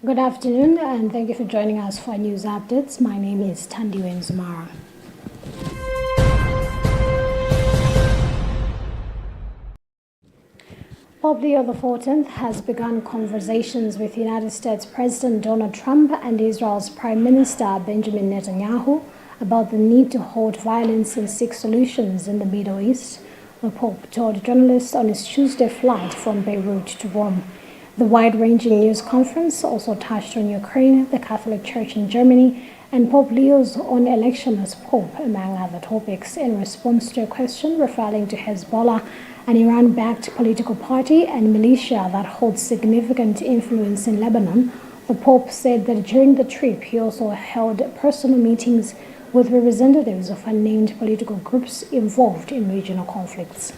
Good afternoon, and thank you for joining us for news updates. My name is Tandiwe Mzumara. Pope Leo XIV has begun conversations with United States President Donald Trump and Israel's Prime Minister Benjamin Netanyahu about the need to halt violence and seek solutions in the Middle East, the Pope told journalists on his Tuesday flight from Beirut to Rome. The wide-ranging news conference also touched on Ukraine, the Catholic Church in Germany, and Pope Leo's own election as Pope, among other topics, in response to a question referring to Hezbollah, an Iran-backed political party and militia that holds significant influence in Lebanon. The Pope said that during the trip he also held personal meetings with representatives of unnamed political groups involved in regional conflicts.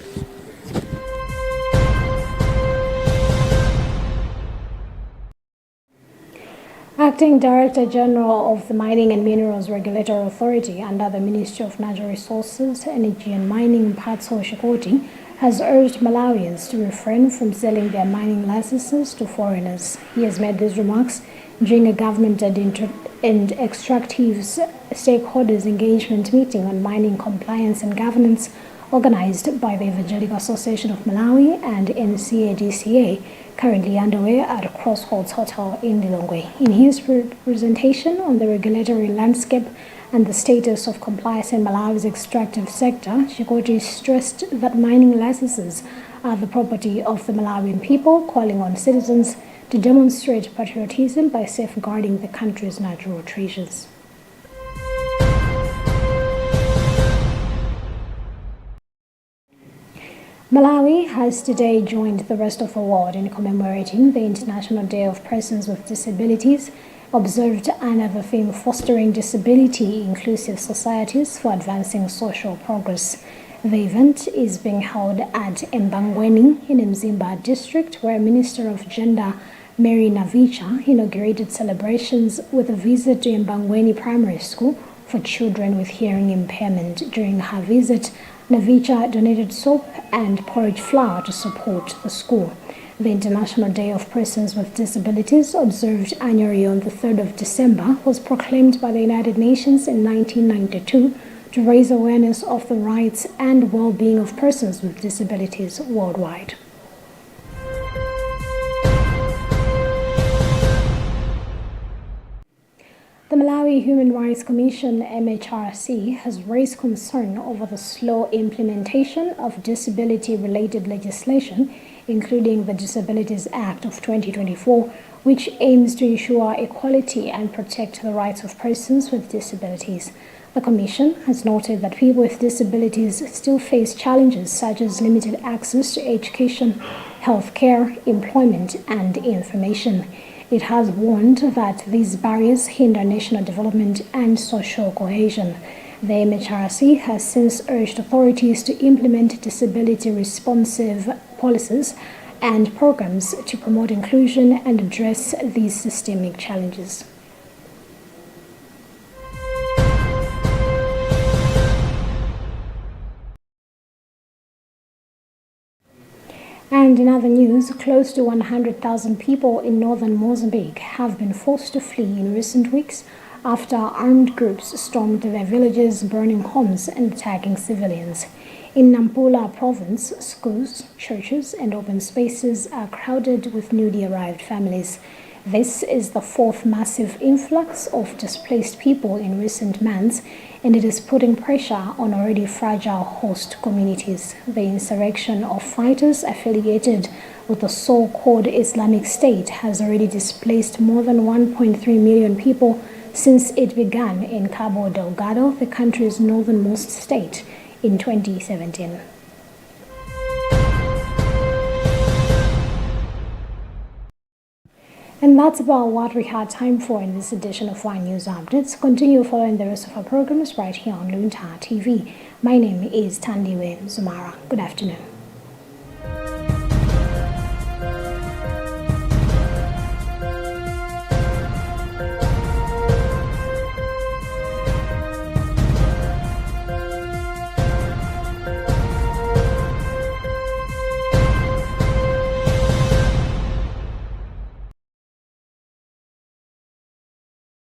Acting Director General of the Mining and Minerals Regulatory Authority under the Ministry of Natural Resources, Energy and Mining, Patso Shikoti, has urged Malawians to refrain from selling their mining licenses to foreigners. He has made these remarks during a government and extractive stakeholders engagement meeting on mining compliance and governance organized by the Evangelical Association of Malawi and NCADCA, currently underway at Crossroads Hotel in Lilongwe. In his presentation on the regulatory landscape and the status of compliance in Malawi's extractive sector, Shikoti stressed that mining licenses are the property of the Malawian people, calling on citizens to demonstrate patriotism by safeguarding the country's natural treasures. Malawi has today joined the rest of the world in commemorating the International Day of Persons with Disabilities, observed under the theme Fostering Disability-Inclusive Societies for Advancing Social Progress. The event is being held at Embangweni in Mzimba district, where Minister of Gender Mary Navicha inaugurated celebrations with a visit to Embangweni Primary School for children with hearing impairment. During her visit, Navicha donated soap and porridge flour to support the school. The International Day of Persons with Disabilities, observed annually on the 3rd of December, was proclaimed by the United Nations in 1992 to raise awareness of the rights and well-being of persons with disabilities worldwide. The Malawi Human Rights Commission (MHRC) has raised concern over the slow implementation of disability-related legislation, including the Disabilities Act of 2024, which aims to ensure equality and protect the rights of persons with disabilities. The Commission has noted that people with disabilities still face challenges such as limited access to education, health care, employment, and information. It has warned that these barriers hinder national development and social cohesion. The MHRC has since urged authorities to implement disability-responsive policies and programs to promote inclusion and address these systemic challenges. And in other news, close to 100,000 people in northern Mozambique have been forced to flee in recent weeks after armed groups stormed their villages, burning homes and attacking civilians. In Nampula province, schools, churches and open spaces are crowded with newly arrived families. This is the fourth massive influx of displaced people in recent months, and it is putting pressure on already fragile host communities. The insurrection of fighters affiliated with the so-called Islamic State has already displaced more than 1.3 million people since it began in Cabo Delgado, the country's northernmost state, in 2017. And that's about what we had time for in this edition of Wine News Updates. Continue following the rest of our programs right here on Luntha TV. My name is Tandiwe Mzumara. Good afternoon.